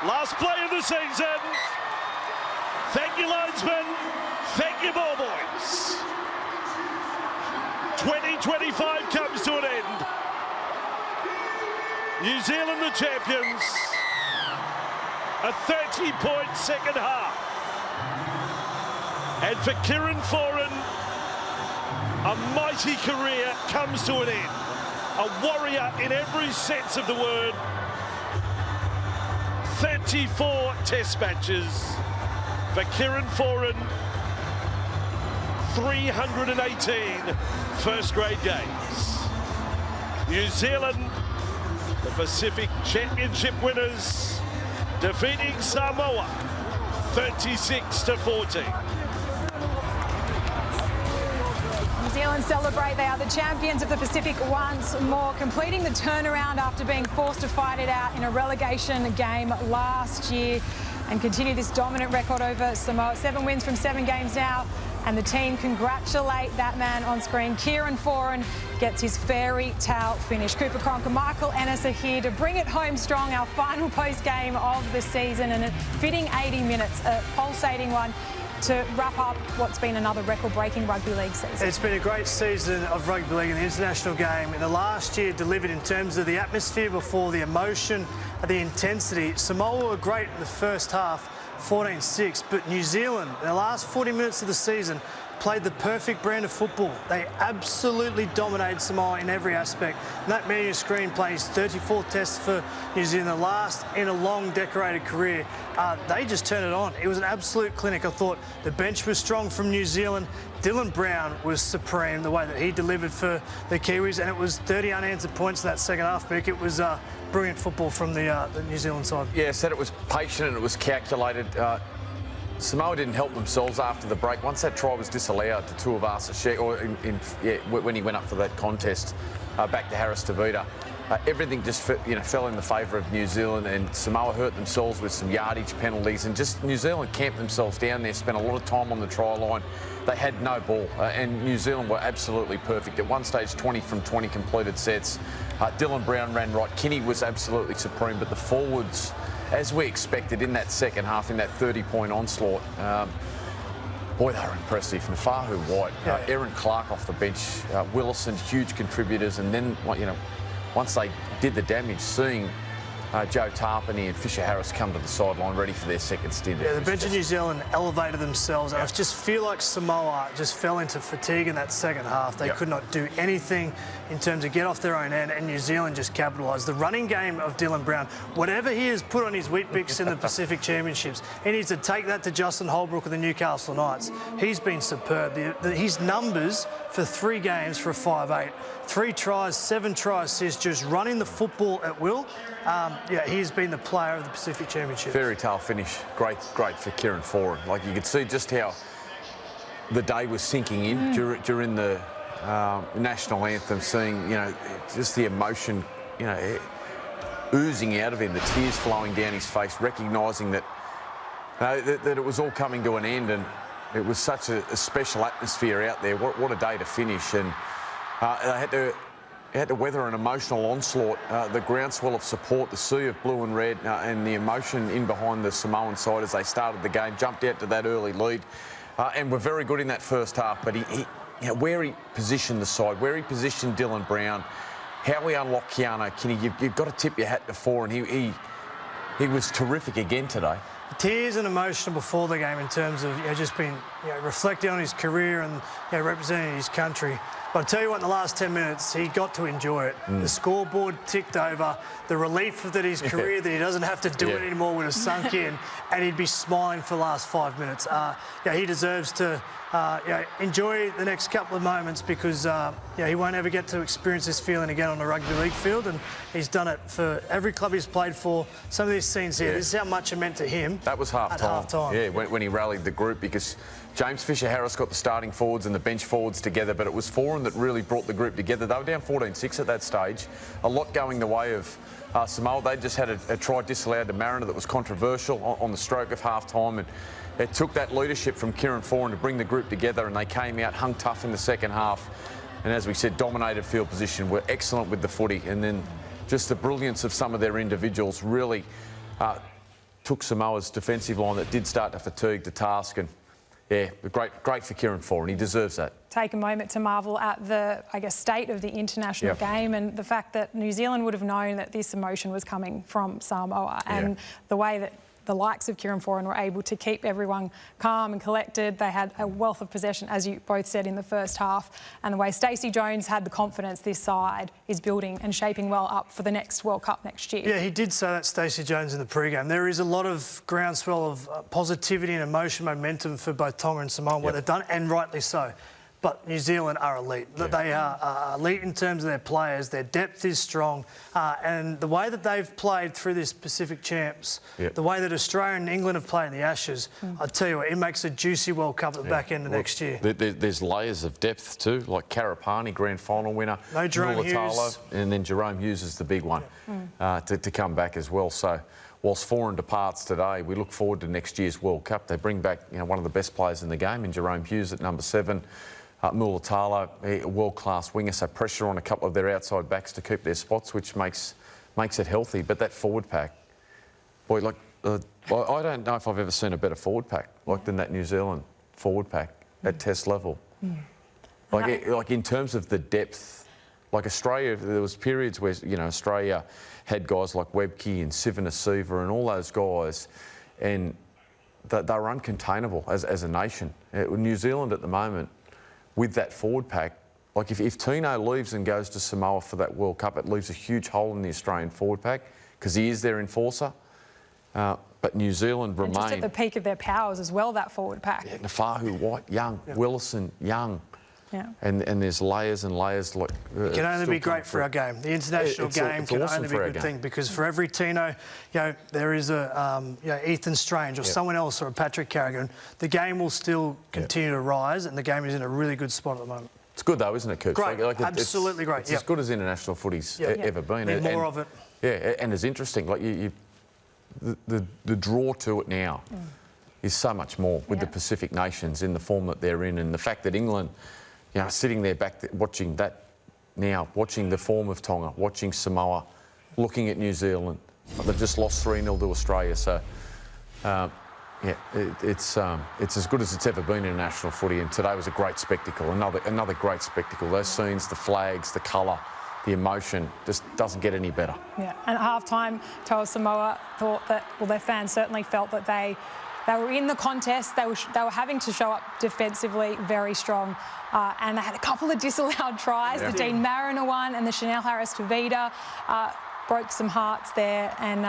Last play of the season. Thank you, linesmen. Thank you, ball boys. 2025 comes to an end. New Zealand the champions. A 30-point second half. And for Kieran Foran, a mighty career comes to an end. A warrior in every sense of the word. 34 test matches for Kieran Foran. 318 first-grade games. New Zealand, the Pacific Championship winners, defeating Samoa 36-14. New Zealand celebrate they are the champions of the Pacific once more, completing the turnaround after being forced to fight it out in a relegation game last year and continue this dominant record over Samoa. 7 wins from 7 games now, and the team congratulate that man on screen. Kieran Foran gets his fairy tale finish. Cooper Cronk and Michael Ennis are here to bring it home strong, our final post-game of the season, and a fitting 80 minutes, a pulsating one, to wrap up what's been another record-breaking rugby league season. It's been a great season of rugby league in the international game. In the last year, delivered in terms of the atmosphere before, the emotion, the intensity. Samoa were great in the first half, 14-6, but New Zealand, in the last 40 minutes of the season, played the perfect brand of football. They absolutely dominated Samoa in every aspect. And that man on your screen plays 34 tests for New Zealand, the last in a long, decorated career. They just turned it on. It was an absolute clinic. I thought the bench was strong from New Zealand. Dylan Brown was supreme, the way that he delivered for the Kiwis, and it was 30 unanswered points in that second half, Mick. It was brilliant football from the New Zealand side. Yeah, said it was patient and it was calculated. Samoa didn't help themselves after the break. Once that try was disallowed to Tuivasa, when he went up for that contest back to Harris Tavita, everything just fell in the favour of New Zealand, and Samoa hurt themselves with some yardage penalties, and just New Zealand camped themselves down there, spent a lot of time on the try line. They had no ball, and New Zealand were absolutely perfect. At one stage, 20 from 20 completed sets. Dylan Brown ran right. Kinney was absolutely supreme, but the forwards, as we expected in that second half, in that 30-point onslaught, boy, they were impressive. Nafahu White, Aaron Clark off the bench, Willison, huge contributors, and then, once they did the damage, seeing Joe Tarpany and Fisher Harris come to the sideline ready for their second stint. Yeah, the bench of New Zealand elevated themselves. I just feel like Samoa just fell into fatigue in that second half. They could not do anything in terms of get off their own end, and New Zealand just capitalised. The running game of Dylan Brown, whatever he has put on his Weet-Bix in the Pacific Championships, he needs to take that to Justin Holbrook of the Newcastle Knights. He's been superb. His numbers for 3 games for a 5'8", 3 tries, 7 try assists, just running the football at will. He's been the player of the Pacific Championship. Fairy tale finish. Great for Kieran Foran. Like, you could see just how the day was sinking in during the national anthem, seeing, just the emotion, oozing out of him, the tears flowing down his face, recognising that, that it was all coming to an end, and it was such a special atmosphere out there. What a day to finish. And they had to weather an emotional onslaught, the groundswell of support, the sea of blue and red, and the emotion in behind the Samoan side as they started the game, jumped out to that early lead, and were very good in that first half. But where he positioned the side, where he positioned Dylan Brown, how he unlocked Keano Kinney, you've got to tip your hat to Foran. He was terrific again today. Tears and emotion before the game in terms of just being reflecting on his career and representing his country. But I'll tell you what, in the last 10 minutes, he got to enjoy it. The scoreboard ticked over. The relief that his career, that he doesn't have to do it anymore, would have sunk in, and he'd be smiling for the last 5 minutes. He deserves to enjoy the next couple of moments, because he won't ever get to experience this feeling again on the rugby league field, and he's done it for every club he's played for. Some of these scenes here, this is how much it meant to him. That was half-time. Yeah, when he rallied the group, because James Fisher-Harris got the starting forwards and the bench forwards together, but it was Foran that really brought the group together. They were down 14-6 at that stage. A lot going the way of Samoa. They just had a try disallowed to Mariner that was controversial on the stroke of half-time, and it took that leadership from Kieran Foran to bring the group together, and they came out, hung tough in the second half, and as we said, dominated field position, were excellent with the footy, and then just the brilliance of some of their individuals really took Samoa's defensive line that did start to fatigue to task, and yeah, great for Kieran Foran. He deserves that. Take a moment to marvel at the, I guess, state of the international game and the fact that New Zealand would have known that this emotion was coming from Samoa, and the way that the likes of Kieran Foran were able to keep everyone calm and collected. They had a wealth of possession, as you both said, in the first half, and the way Stacey Jones had the confidence this side is building and shaping well up for the next World Cup next year. Yeah, he did say that, Stacey Jones, in the pre-game. There is a lot of groundswell of positivity and emotion, momentum for both Tonga and Samoa, what they've done, and rightly so. But New Zealand are elite. They are elite in terms of their players. Their depth is strong. And the way that they've played through this Pacific Champs, the way that Australia and England have played in the Ashes, I tell you what, it makes a juicy World Cup at the back end of next year. There's layers of depth too, like Karapani, grand final winner. No Jerome Hughes. And then Jerome Hughes is the big one to come back as well. So whilst Foran departs today, we look forward to next year's World Cup. They bring back one of the best players in the game in Jerome Hughes at number 7. Mulatalo, a world-class winger, so pressure on a couple of their outside backs to keep their spots, which makes it healthy. But that forward pack, boy, like I don't know if I've ever seen a better forward pack than that New Zealand forward pack at Test level. Like in terms of the depth, like Australia, there was periods where Australia had guys like Webke and Sivanasiva and all those guys, and they were uncontainable as a nation. New Zealand at the moment, with that forward pack, like if Tino leaves and goes to Samoa for that World Cup, it leaves a huge hole in the Australian forward pack because he is their enforcer. But New Zealand remain... just at the peak of their powers as well, that forward pack. Yeah, Nafahu, White, young. Willison, young. Yeah. And there's layers and layers. Like, it can only be great for our game. The international game can only be a good thing, because for every Tino, there is a Ethan Strange or someone else, or a Patrick Carrigan. The game will still continue to rise, and the game is in a really good spot at the moment. It's good though, isn't it, Cooch? Great, absolutely great. It's as good as international footy's ever been. Need more of it. Yeah, and it's interesting. Like the draw to it now is so much more with the Pacific nations in the form that they're in, and the fact that England, sitting there back watching that now, watching the form of Tonga, watching Samoa, looking at New Zealand. They've just lost 3-0 to Australia, so it's as good as it's ever been in international footy, and today was a great spectacle, another great spectacle. Those scenes, the flags, the colour, the emotion, just doesn't get any better. Yeah, and at half-time, Toa Samoa thought that, well, their fans certainly felt that they were in the contest. They were having to show up defensively very strong, and they had a couple of disallowed tries. The Dean Mariner one and the Chanel Harris-Tavita broke some hearts there, and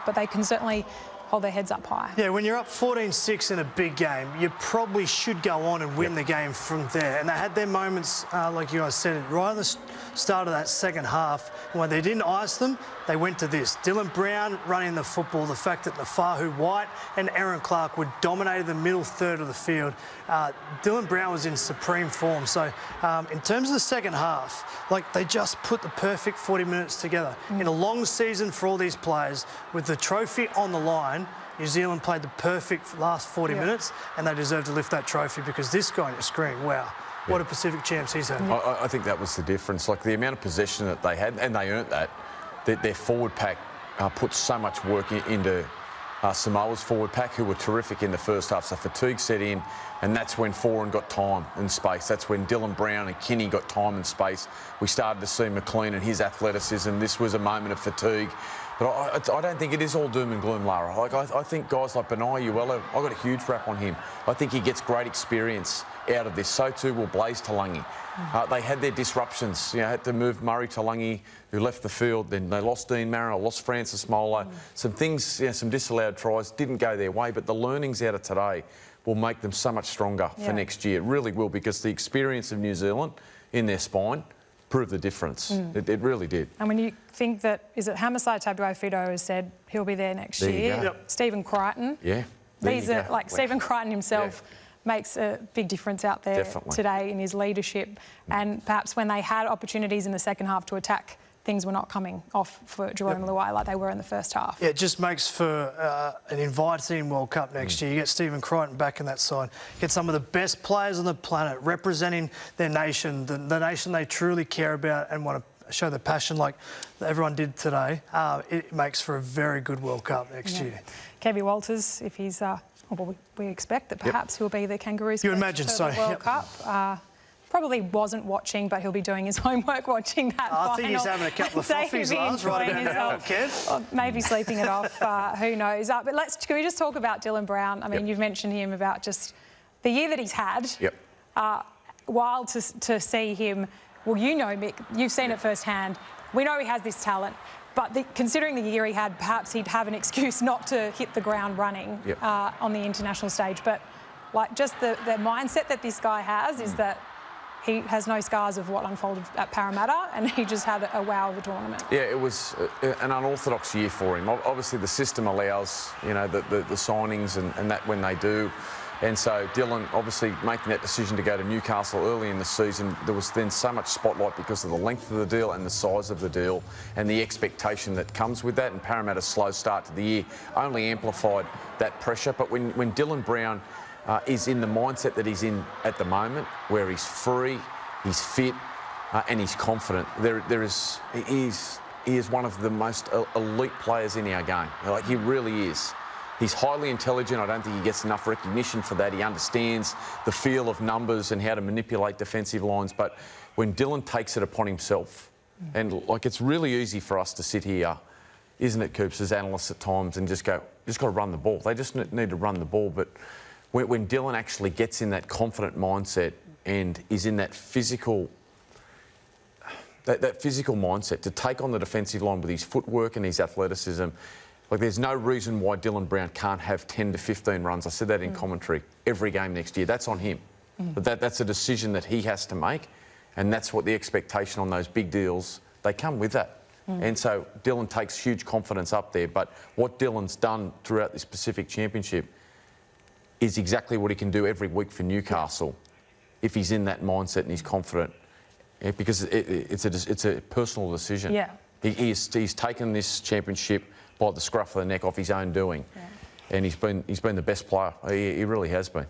but they can certainly hold their heads up high. Yeah, when you're up 14-6 in a big game, you probably should go on and win the game from there. And they had their moments, like you guys said, right at the start of that second half. When they didn't ice them, they went to this. Dylan Brown running the football, the fact that Nafahu, White and Aaron Clark would dominate the middle third of the field. Dylan Brown was in supreme form. So in terms of the second half, like, they just put the perfect 40 minutes together. In a long season for all these players, with the trophy on the line, New Zealand played the perfect last 40 minutes, and they deserve to lift that trophy, because this guy on your screen, wow, what a Pacific Champs he's had. I think that was the difference. Like, the amount of possession that they had, and they earned that, their forward pack put so much work into Samoa's forward pack, who were terrific in the first half. So fatigue set in, and that's when Foran got time and space. That's when Dylan Brown and Kinney got time and space. We started to see McLean and his athleticism. This was a moment of fatigue. But I don't think it is all doom and gloom, Lara. Like, I think guys like Benai Uela, I've got a huge rap on him. I think he gets great experience out of this. So too will Blaze Talangi. They had their disruptions. Had to move Murray Talangi, who left the field. Then they lost Dean Mariner, lost Francis Molo. Some things, some disallowed tries didn't go their way, but the learnings out of today will make them so much stronger for next year. It really will, because the experience of New Zealand in their spine proved the difference. It really did. And when you think that, is it Hamasai Tabuai-Fidow has said he'll be there next year? Stephen Crichton. These are, like, Stephen Crichton himself makes a big difference out there today in his leadership. And perhaps when they had opportunities in the second half to attack, things were not coming off for Jerome Luai like they were in the first half. Yeah, it just makes for an inviting World Cup next year. You get Stephen Crichton back in that side. You get some of the best players on the planet representing their nation, the nation they truly care about and want to show their passion like everyone did today. It makes for a very good World Cup next year. Kevin Walters, if he's, well, we expect that perhaps he'll be the Kangaroos. You imagine for so, the World yep. Cup. Probably wasn't watching, but he'll be doing his homework watching that final. I think he's having a couple of frothies, Lars, right about now, Kev. Or maybe sleeping it off, who knows. But can we just talk about Dylan Brown? I mean, you've mentioned him about just the year that he's had. Yep. Wild to see him. Well, you know, Mick, you've seen it firsthand. We know he has this talent, but considering the year he had, perhaps he'd have an excuse not to hit the ground running on the international stage. But like just the mindset that this guy has is that he has no scars of what unfolded at Parramatta, and he just had a wow of a tournament. Yeah, it was an unorthodox year for him. Obviously, the system allows, you know, the signings and that when they do. And so Dylan, obviously making that decision to go to Newcastle early in the season, there was then so much spotlight because of the length of the deal and the size of the deal and the expectation that comes with that. And Parramatta's slow start to the year only amplified that pressure. But when Dylan Brown is in the mindset that he's in at the moment, where he's free, he's fit, and he's confident, he is one of the most elite players in our game. Like, he really is. He's highly intelligent. I don't think he gets enough recognition for that. He understands the feel of numbers and how to manipulate defensive lines. But when Dylan takes it upon himself, and like, it's really easy for us to sit here, isn't it, Coops, as analysts at times, and just got to run the ball. They just need to run the ball. But when Dylan actually gets in that confident mindset and is in that physical mindset to take on the defensive line with his footwork and his athleticism, like, there's no reason why Dylan Brown can't have 10 to 15 runs. I said that in commentary every game next year. That's on him. But that's a decision that he has to make, and that's what the expectation on those big deals, they come with that. And so Dylan takes huge confidence up there. But what Dylan's done throughout this Pacific Championship is exactly what he can do every week for Newcastle if he's in that mindset and he's confident, because it's a personal decision. Yeah. He's taken this championship by the scruff of the neck off his own doing, and he's been the best player. He really has been.